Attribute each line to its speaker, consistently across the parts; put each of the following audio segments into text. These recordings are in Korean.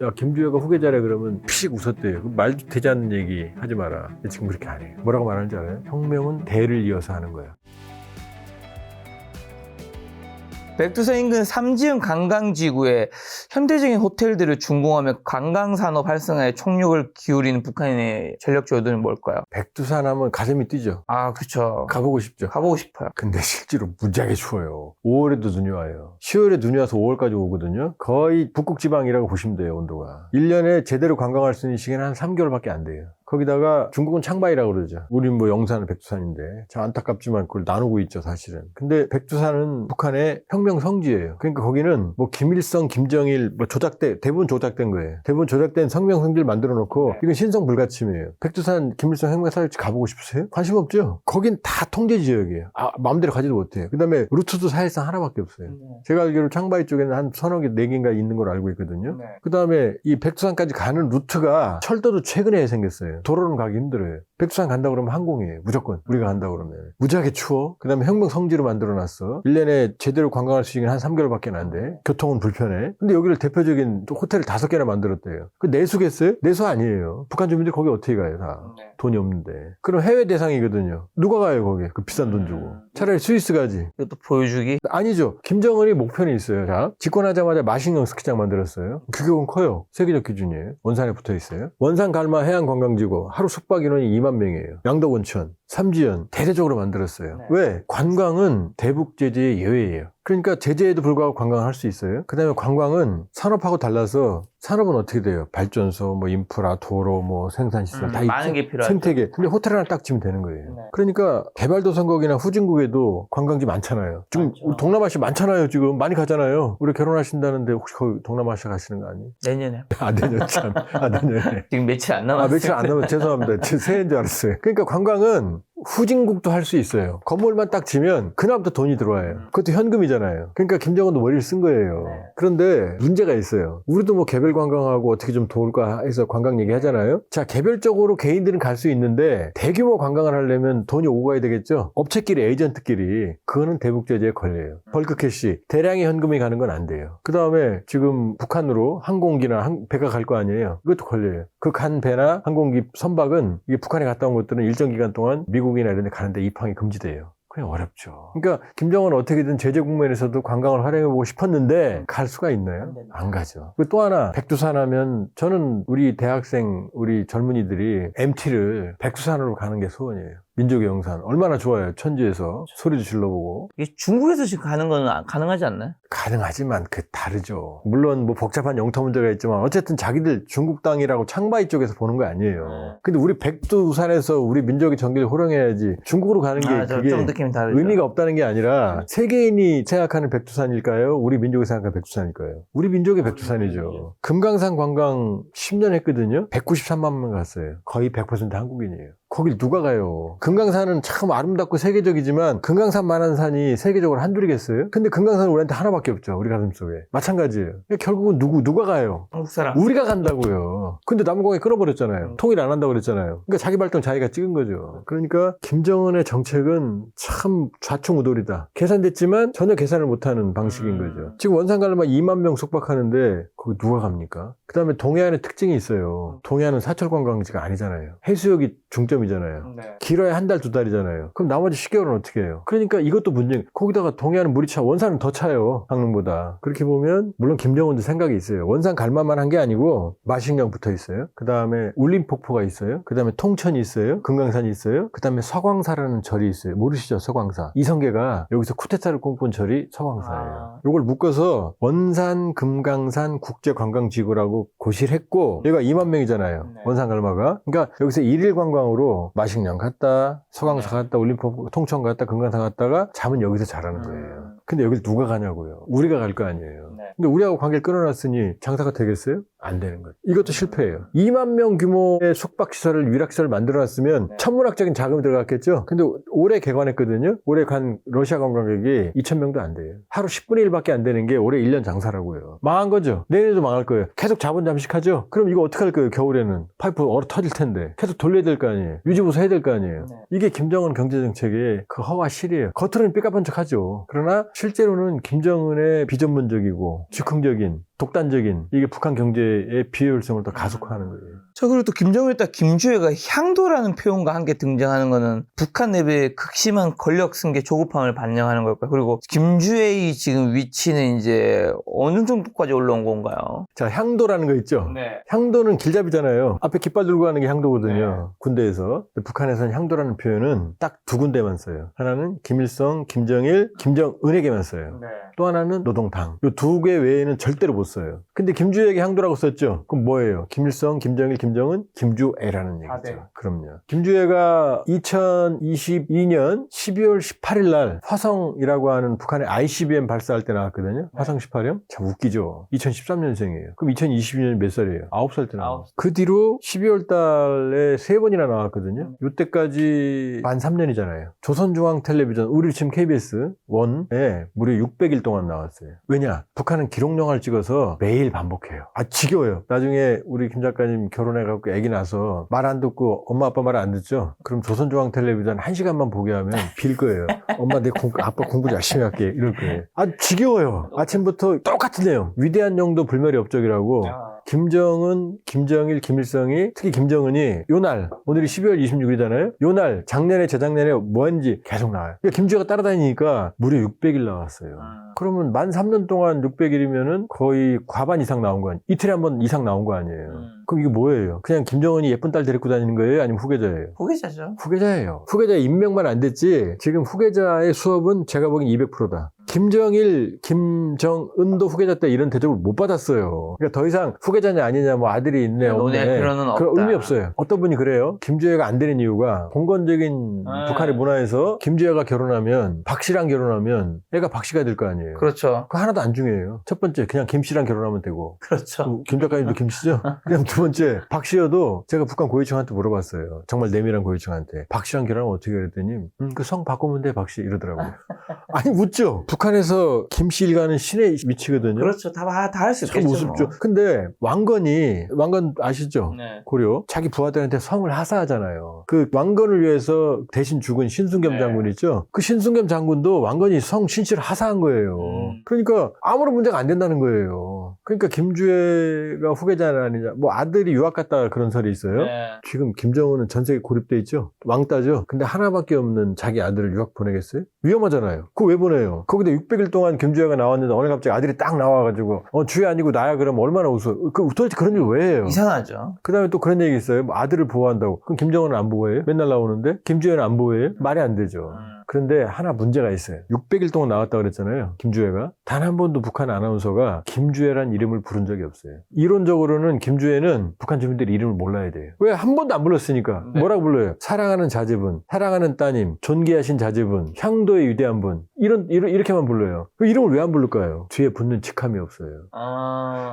Speaker 1: 야, 김주혁가 후계자래 그러면 피식 웃었대요. 말도 되지 않는 얘기 하지 마라. 근데 지금 그렇게 안 해요. 뭐라고 말하는지 알아요? 혁명은 대를 이어서 하는 거야.
Speaker 2: 백두산 인근 삼지연 관광지구에 현대적인 호텔들을 준공하며 관광산업 활성화에 총력을 기울이는 북한의 전략 조언은 뭘까요?
Speaker 1: 백두산 하면 가슴이 뛰죠.
Speaker 2: 아, 그렇죠.
Speaker 1: 가보고 싶죠.
Speaker 2: 가보고 싶어요.
Speaker 1: 근데 실제로 무지하게 추워요. 5월에도 눈이 와요. 10월에 눈이 와서 5월까지 오거든요. 거의 북극지방이라고 보시면 돼요, 온도가. 1년에 제대로 관광할 수 있는 시기는 한 3개월밖에 안 돼요. 거기다가 중국은 창바이라고 그러죠. 우린 뭐 영산은 백두산인데 참 안타깝지만 그걸 나누고 있죠, 사실은. 근데 백두산은 북한의 혁명 성지예요. 그러니까 거기는 뭐 김일성, 김정일 뭐 대부분 조작된 거예요. 대부분 조작된 성명 성지를 만들어 놓고 이건 신성 불가침이에요. 백두산 김일성 혁명 사일지 가보고 싶으세요? 관심 없죠? 거긴 다 통제 지역이에요. 마음대로 가지도 못해요. 그다음에 루트도 사실상 하나밖에 없어요. 제가 알기로 창바이 쪽에는 한 서너 개, 4개인가 있는 걸로 알고 있거든요. 그다음에 이 백두산까지 가는 루트가 철도도 최근에 생겼어요. 도로는 가기 힘들어요. 백두산 간다 그러면 항공이에요. 무조건. 우리가 간다 그러면. 무지하게 추워. 그 다음에 혁명 성지로 만들어놨어. 1년에 제대로 관광할 수 있는 한 3개월밖에 안 돼. 교통은 불편해. 근데 여기를 대표적인 호텔을 5개나 만들었대요. 그 내수겠어요? 내수 아니에요. 북한 주민들 거기 어떻게 가요, 다. 돈이 없는데. 그럼 해외 대상이거든요. 누가 가요, 거기? 그 비싼 돈 주고. 차라리 스위스 가지.
Speaker 2: 이것도 보여주기?
Speaker 1: 아니죠. 김정은이 목표는 있어요. 자, 집권하자마자 마신령 스키장 만들었어요. 규격은 커요. 세계적 기준이에요. 원산에 붙어 있어요. 원산 갈마 해안 관광지구 하루 숙박 인원이 2만 명이에요. 양덕온천, 삼지연 대대적으로 만들었어요. 왜? 관광은 대북 제재의 예외예요. 그러니까 제재에도 불구하고 관광을 할 수 있어요. 그 다음에 관광은 산업하고 달라서 산업은 어떻게 돼요? 발전소, 뭐 인프라, 도로, 뭐 생산시설 다
Speaker 2: 많은 게 필요하죠.
Speaker 1: 생태계. 근데 호텔 하나 딱 지면 되는 거예요. 그러니까 개발도상국이나 후진국에도 관광지 많잖아요. 지금 우리 동남아시아 많잖아요. 지금 많이 가잖아요. 우리 결혼하신다는데 혹시 거기 동남아시아 가시는 거 아니에요?
Speaker 2: 내년에.
Speaker 1: 내년 참. 내년에.
Speaker 2: 지금 며칠 안 남았어요.
Speaker 1: 며칠 안 남았어요. 죄송합니다. 새해인 줄 알았어요. 그러니까 관광은 후진국도 할 수 있어요. 건물만 딱 지면 그날부터 돈이 들어와요. 그것도 현금이잖아요. 그러니까 김정은도 머리를 쓴 거예요. 그런데 문제가 있어요. 우리도 뭐 개별 관광하고 어떻게 좀 도울까 해서 관광 얘기 하잖아요. 자, 개별적으로 개인들은 갈 수 있는데 대규모 관광을 하려면 돈이 오고 가야 되겠죠. 업체끼리, 에이전트끼리. 그거는 대북 제재에 걸려요. 벌크 캐시, 대량의 현금이 가는 건 안 돼요. 그 다음에 지금 북한으로 항공기나 배가 갈 거 아니에요. 이것도 걸려요. 그 간 배나 항공기 선박은 이게 북한에 갔다 온 것들은 일정 기간 동안 미국이나 이런 데 가는데 입항이 금지돼요. 그냥 어렵죠. 그러니까 김정은은 어떻게든 제재 국면에서도 관광을 활용해보고 싶었는데 갈 수가 있나요? 안 가죠. 또 하나, 백두산 하면 저는 우리 대학생, 우리 젊은이들이 MT를 백두산으로 가는 게 소원이에요. 민족의 영산. 얼마나 좋아요. 천지에서 소리도 질러보고.
Speaker 2: 이게 중국에서 지금 가는 건 가능하지 않나요?
Speaker 1: 가능하지만 다르죠. 물론 뭐 복잡한 영토 문제가 있지만 어쨌든 자기들 중국 땅이라고 창바이 쪽에서 보는 거 아니에요. 근데 우리 백두산에서 우리 민족의 전기를 호령해야지 중국으로 가는 게 그게
Speaker 2: 좀 느낌이 다르죠.
Speaker 1: 의미가 없다는 게 아니라 세계인이 생각하는 백두산일까요? 우리 민족이 생각하는 백두산일까요? 우리 민족의 백두산이죠. 금강산 관광 10년 했거든요. 193만 명 갔어요. 거의 100% 한국인이에요. 거길 누가 가요? 금강산은 참 아름답고 세계적이지만 금강산만한 산이 세계적으로 한둘이겠어요? 근데 금강산은 우리한테 하나밖에 없죠. 우리 가슴속에. 마찬가지예요. 결국은 누가 가요?
Speaker 2: 한국 사람.
Speaker 1: 우리가 간다고요. 근데 남공에 끊어버렸잖아요. 통일 안 한다고 그랬잖아요. 그러니까 자기 발등 자기가 찍은 거죠. 그러니까 김정은의 정책은 참 좌충우돌이다. 계산됐지만 전혀 계산을 못하는 방식인 거죠. 지금 원산 갈마 2만 명 숙박하는데 거기 누가 갑니까? 그 다음에 동해안의 특징이 있어요. 동해안은 사철 관광지가 아니잖아요. 해수욕이 중점이잖아요. 길어야 한 달, 2달이잖아요. 그럼 나머지 10개월은 어떻게 해요? 그러니까 이것도 문제. 거기다가 동해안은 물이 차, 원산은 더 차요. 강릉보다. 그렇게 보면 물론 김정은도 생각이 있어요. 원산 갈만만 한 게 아니고 마신령 붙어 있어요. 그 다음에 울림폭포가 있어요. 그 다음에 통천이 있어요. 금강산이 있어요. 그 다음에 서광사라는 절이 있어요. 모르시죠? 서광사. 이성계가 여기서 쿠데타를 꿈꾼 절이 서광사예요. 요걸 묶어서 원산 금강산 국제관광지구라고 고시를 했고 얘가 2만 명이잖아요. 원산 갈마가. 그러니까 여기서 1일 관광으로 마식령 갔다, 서광사 갔다, 울림폭포, 통천 갔다, 금강산 갔다가 잠은 여기서 자라는 거예요. 근데 여길 누가 가냐고요. 우리가 갈 거 아니에요. 근데 우리하고 관계를 끊어놨으니 장사가 되겠어요? 안 되는 거예요. 이것도 실패예요. 2만 명 규모의 숙박시설을, 위락시설을 만들어놨으면 천문학적인 자금이 들어갔겠죠? 근데 올해 개관했거든요? 올해 간 러시아 관광객이 2,000명도 안 돼요. 하루 10분의 1밖에 안 되는 게 올해 1년 장사라고요. 망한 거죠? 내년에도 망할 거예요. 계속 자본 잠식하죠? 그럼 이거 어떻게 할 거예요? 겨울에는. 파이프 얼어 터질 텐데. 계속 돌려야 될 거 아니에요? 유지보수 해야 될 거 아니에요? 이게 김정은 경제정책의 그 허와 실이에요. 겉으로는 삐까뻔쩍하죠. 그러나 실제로는 김정은의 비전문적이고 즉흥적인 독단적인 이게 북한 경제의 비효율성을 더 가속화하는 거예요.
Speaker 2: 저 그리고 또 김정일 딱 김주애가 향도라는 표현과 함께 등장하는 거는 북한 내부의 극심한 권력 승계 조급함을 반영하는 걸까요? 그리고 김주애의 지금 위치는 이제 어느 정도까지 올라온 건가요?
Speaker 1: 자, 향도라는 거 있죠?
Speaker 2: 네.
Speaker 1: 향도는 길잡이잖아요. 앞에 깃발 들고 가는 게 향도거든요.
Speaker 2: 네.
Speaker 1: 군대에서. 근데 북한에서는 향도라는 표현은 딱 두 군데만 써요. 하나는 김일성, 김정일, 김정은에게만 써요.
Speaker 2: 네.
Speaker 1: 또 하나는 노동당. 이 두 개 외에는 절대로 못 써요. 근데 김주애에게 향도라고 썼죠? 그럼 뭐예요? 김일성, 김정일, 김정은, 김주애라는 얘기죠.
Speaker 2: 아, 네.
Speaker 1: 그럼요. 김주애가 2022년 12월 18일 날 화성이라고 하는 북한의 ICBM 발사할 때 나왔거든요.
Speaker 2: 네.
Speaker 1: 화성 18형? 참 웃기죠. 2013년생이에요. 그럼 2022년이 몇 살이에요? 9살 때 나왔어요.
Speaker 2: 9살.
Speaker 1: 그 뒤로 12월 달에 3번이나 나왔거든요. 이때까지 만 3년이잖아요. 조선중앙텔레비전, 우리 지금 KBS 1에 무려 600일 동안 나왔어요. 왜냐? 북한은 기록 영화를 찍어서 매일 반복해요. 아, 지겨워요. 나중에 우리 김 작가님 결혼해갖고 애기 나서 말 안 듣고 엄마 아빠 말 안 듣죠? 그럼 조선중앙텔레비전 1시간만 보게 하면 빌 거예요. 엄마 아빠 공부 열심히 할게. 이럴 거예요. 아, 지겨워요. 아침부터 똑같은 내용. 위대한 영도 불멸의 업적이라고 김정은, 김정일, 김일성이 특히 김정은이 요날 오늘이 12월 26일이잖아요. 요날 작년에 재작년에 뭐 했는지 계속 나와요. 그러니까 김주애가 따라다니니까 무려 600일 나왔어요. 그러면 만 3년 동안 600일이면은 거의 과반 이상 나온 거 아니에요. 이틀에 한 번 이상 나온 거 아니에요. 그럼 이게 뭐예요? 그냥 김정은이 예쁜 딸 데리고 다니는 거예요? 아니면 후계자예요?
Speaker 2: 후계자죠.
Speaker 1: 후계자예요. 후계자 임명만 안 됐지 지금 후계자의 수업은 제가 보기엔 200%다. 김정일, 김정은도 후계자 때 이런 대접을 못 받았어요. 그러니까 더 이상 후계자냐 아니냐 뭐 아들이 있네
Speaker 2: 논의할
Speaker 1: 없네
Speaker 2: 필요는
Speaker 1: 그런
Speaker 2: 없다.
Speaker 1: 의미 없어요. 어떤 분이 그래요. 김주애가 안 되는 이유가 봉건적인 북한의 문화에서 김주애가 결혼하면 박씨랑 결혼하면 애가 박씨가 될 거 아니에요.
Speaker 2: 그렇죠.
Speaker 1: 그거 하나도 안 중요해요. 첫 번째 그냥 김씨랑 결혼하면 되고
Speaker 2: 그렇죠.
Speaker 1: 김 작가님도 김씨죠? 그냥 두 번째 박씨여도 제가 북한 고위층한테 물어봤어요. 정말 내밀한 고위층한테 박씨랑 결혼하면 어떻게 그랬더니 그 성 바꾸면 돼 박씨 이러더라고요. 아니 웃죠? 북한에서 김씨 일가는 신의 위치거든요.
Speaker 2: 그렇죠. 다 할 수
Speaker 1: 참
Speaker 2: 있겠죠.
Speaker 1: 우습죠.
Speaker 2: 뭐.
Speaker 1: 근데 왕건 아시죠?
Speaker 2: 네.
Speaker 1: 고려 자기 부하들한테 성을 하사하잖아요. 그 왕건을 위해서 대신 죽은 신순겸
Speaker 2: 네.
Speaker 1: 장군 있죠? 그 신순겸 장군도 왕건이 성 신씨를 하사한 거예요. 그러니까 아무런 문제가 안 된다는 거예요. 그러니까 김주애가 후계자는 아니냐. 뭐 아들이 유학 갔다 그런 설이 있어요.
Speaker 2: 네.
Speaker 1: 지금 김정은은 전 세계 고립돼 있죠? 왕따죠? 근데 하나밖에 없는 자기 아들을 유학 보내겠어요? 위험하잖아요. 그거 왜 보내요? 거기다 600일 동안 김주애가 나왔는데 오늘 갑자기 아들이 딱 나와가지고 주애 아니고 나야 그러면 얼마나 웃어. 도대체 그런 일 왜 해요?
Speaker 2: 이상하죠.
Speaker 1: 그 다음에 또 그런 얘기 있어요. 뭐 아들을 보호한다고. 그럼 김정은은 안 보호해요? 맨날 나오는데? 김주애는 안 보호해요? 말이 안 되죠. 그런데 하나 문제가 있어요. 600일 동안 나왔다고 그랬잖아요. 김주애가. 단 한 번도 북한 아나운서가 김주애란 이름을 부른 적이 없어요. 이론적으로는 김주애는 북한 주민들이 이름을 몰라야 돼요. 왜? 한 번도 안 불렀으니까.
Speaker 2: 네.
Speaker 1: 뭐라고 불러요? 사랑하는 자제분, 사랑하는 따님, 존귀하신 자제분, 향도의 위대한 분. 이렇게만 불러요. 그 이름을 왜 안 부를까요? 뒤에 붙는 직함이 없어요.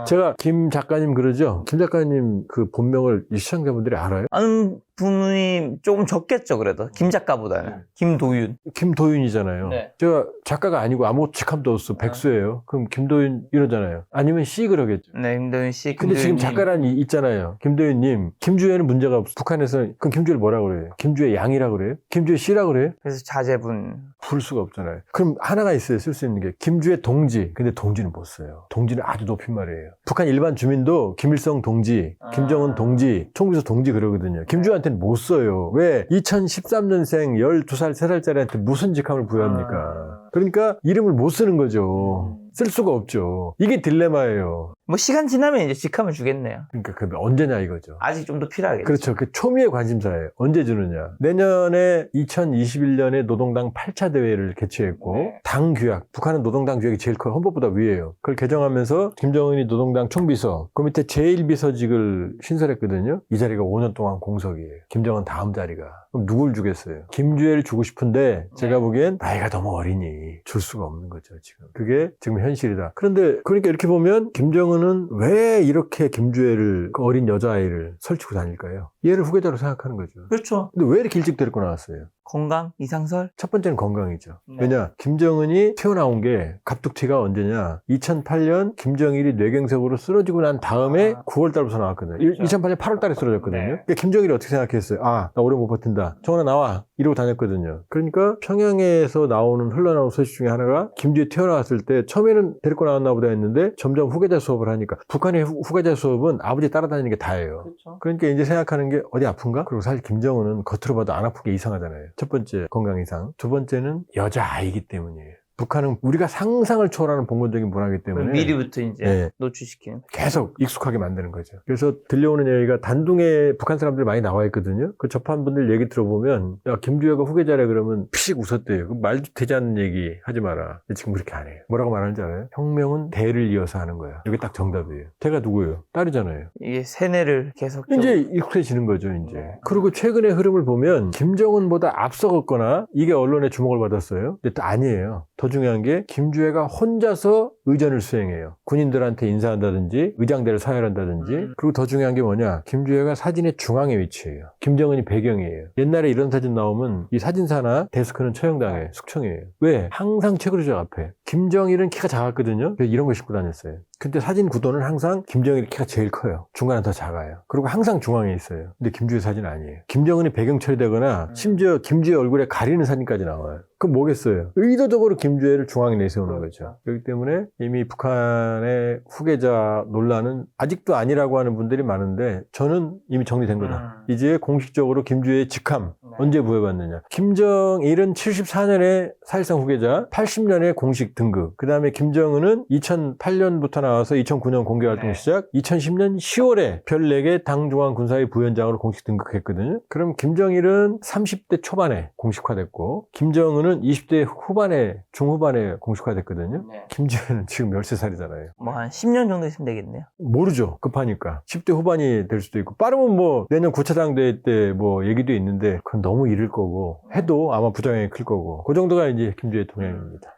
Speaker 1: 제가 김 작가님 그러죠? 김 작가님 그 본명을 이 시청자분들이 알아요?
Speaker 2: 아는 분이 조금 적겠죠, 그래도. 김 작가보다는. 김도윤.
Speaker 1: 김도윤이잖아요.
Speaker 2: 네.
Speaker 1: 제가 작가가 아니고 아무 직함도 없어. 백수예요. 그럼 김도윤 이러잖아요. 아니면 C 그러겠죠.
Speaker 2: 네, 김도윤 씨.
Speaker 1: 근데 지금
Speaker 2: 김도윤님.
Speaker 1: 작가란 있잖아요. 김도윤님. 김주애는 문제가 없어. 북한에서 그럼 김주애를 뭐라고 그래요? 김주애 양이라고 그래요? 김주애 C라고 그래요?
Speaker 2: 그래서 자제분.
Speaker 1: 부를 수가 없잖아요. 그럼 하나가 있어요. 쓸 수 있는 게. 김주애 동지. 근데 동지는 못 써요. 동지는 아주 높임말이에요. 북한 일반 주민도 김일성 동지, 김정은 동지, 총비서 동지 그러거든요. 김주애한테는 못 써요. 왜? 2013년생 12살, 3살짜리한테 무슨 직함을 부여합니까? 그러니까 이름을 못 쓰는 거죠. 쓸 수가 없죠. 이게 딜레마예요.
Speaker 2: 뭐 시간 지나면 이제 직함을 주겠네요.
Speaker 1: 그러니까 그 언제냐 이거죠.
Speaker 2: 아직 좀 더 필요하겠죠.
Speaker 1: 그렇죠. 그 초미의 관심사예요. 언제 주느냐. 내년에 2021년에 노동당 8차 대회를 개최했고
Speaker 2: 네.
Speaker 1: 당 규약, 북한은 노동당 규약이 제일 커요. 헌법보다 위에요. 그걸 개정하면서 김정은이 노동당 총비서, 그 밑에 제1비서직을 신설했거든요. 이 자리가 5년 동안 공석이에요. 김정은 다음 자리가. 그럼 누굴 주겠어요? 김주애를 주고 싶은데 제가 보기엔 나이가 너무 어리니 줄 수가 없는 거죠. 지금. 그게 지금 현실이다. 그런데 그러니까 이렇게 보면 김정은은 왜 이렇게 김주애를 그 어린 여자아이를 설치고 다닐까요? 얘를 후계자로 생각하는 거죠.
Speaker 2: 그렇죠.
Speaker 1: 근데 왜 이렇게 일찍 데리고 나왔어요?
Speaker 2: 건강? 이상설?
Speaker 1: 첫 번째는 건강이죠.
Speaker 2: 네.
Speaker 1: 왜냐, 김정은이 튀어나온 게 갑툭튀가 언제냐? 2008년 김정일이 뇌경색으로 쓰러지고 난 다음에 9월 달부터 나왔거든요.
Speaker 2: 그렇죠.
Speaker 1: 2008년 8월 달에 쓰러졌거든요.
Speaker 2: 네.
Speaker 1: 그러니까 김정일이 어떻게 생각했어요? 아, 나 오래 못 버틴다. 정원아 나와. 이러고 다녔거든요. 그러니까 평양에서 흘러나온 소식 중에 하나가 김주에 튀어나왔을 때 처음에는 데리고 나왔나 보다 했는데 점점 후계자 수업을 하니까 북한의 후계자 수업은 아버지 따라다니는 게 다예요.
Speaker 2: 그렇죠.
Speaker 1: 그러니까 이제 생각하는 게 어디 아픈가? 그리고 사실 김정은은 겉으로 봐도 안 아픈 게 이상하잖아요. 첫 번째 건강 이상. 두 번째는 여자아이기 때문이에요. 북한은 우리가 상상을 초월하는 봉건적인 문화이기 때문에
Speaker 2: 미리부터 이제
Speaker 1: 네.
Speaker 2: 노출시키는.
Speaker 1: 계속 익숙하게 만드는 거죠. 그래서 들려오는 얘기가 단둥에 북한 사람들이 많이 나와 있거든요. 그 접한 분들 얘기 들어보면 야 김주혜가 후계자래 그러면 피식 웃었대요. 그 말도 되지 않는 얘기 하지 마라. 근데 지금 그렇게 안 해요. 뭐라고 말하는지 알아요? 혁명은 대를 이어서 하는 거야. 이게 딱 정답이에요. 대가 누구예요? 딸이잖아요.
Speaker 2: 이게 세뇌를 계속.
Speaker 1: 이제 익숙해지는 거죠, 이제. 그리고 최근의 흐름을 보면 김정은보다 앞서갔거나 이게 언론의 주목을 받았어요. 근데 또 아니에요. 더 중요한 게 김주혜가 혼자서 의전을 수행해요. 군인들한테 인사한다든지 의장대를 서열한다든지. 그리고 더 중요한 게 뭐냐? 김주혜가 사진의 중앙에 위치해요. 김정은이 배경이에요. 옛날에 이런 사진 나오면 이 사진사나 데스크는 처형당해. 숙청이에요. 왜? 항상 최그루적 앞에. 김정일은 키가 작았거든요. 그래서 이런 걸 신고 다녔어요. 근데 사진 구도는 항상 김정일이 키가 제일 커요. 중간은 더 작아요. 그리고 항상 중앙에 있어요. 근데 김주혜 사진은 아니에요. 김정은이 배경 처리되거나 심지어 김주혜 얼굴에 가리는 사진까지 나와요. 그럼 뭐겠어요? 의도적으로 김주혜를 중앙에 내세우는 거죠. 그렇기 때문에 이미 북한의 후계자 논란은 아직도 아니라고 하는 분들이 많은데 저는 이미 정리된 거다. 이제 공식적으로 김주혜의 직함 언제 부여받느냐. 김정일은 74년에 사실상 후계자, 80년에 공식 등극. 그 다음에 김정은은 2008년부터 나와서 2009년 공개활동 시작, 2010년 10월에 별 4개 당중앙군사위 부위원장으로 공식 등극했거든요. 그럼 김정일은 30대 초반에 공식화됐고 김정은은 20대 후반에 중후반에 공식화됐거든요.
Speaker 2: 네.
Speaker 1: 김주혜는 지금 13살이잖아요.
Speaker 2: 뭐 한 10년 정도 있으면 되겠네요.
Speaker 1: 모르죠. 급하니까. 10대 후반이 될 수도 있고 빠르면 뭐 내년 9차 당대회 때 뭐 얘기도 있는데 그건 너무 이를 거고 해도 아마 부작용이 클 거고 그 정도가 이제 김주혜 동향입니다.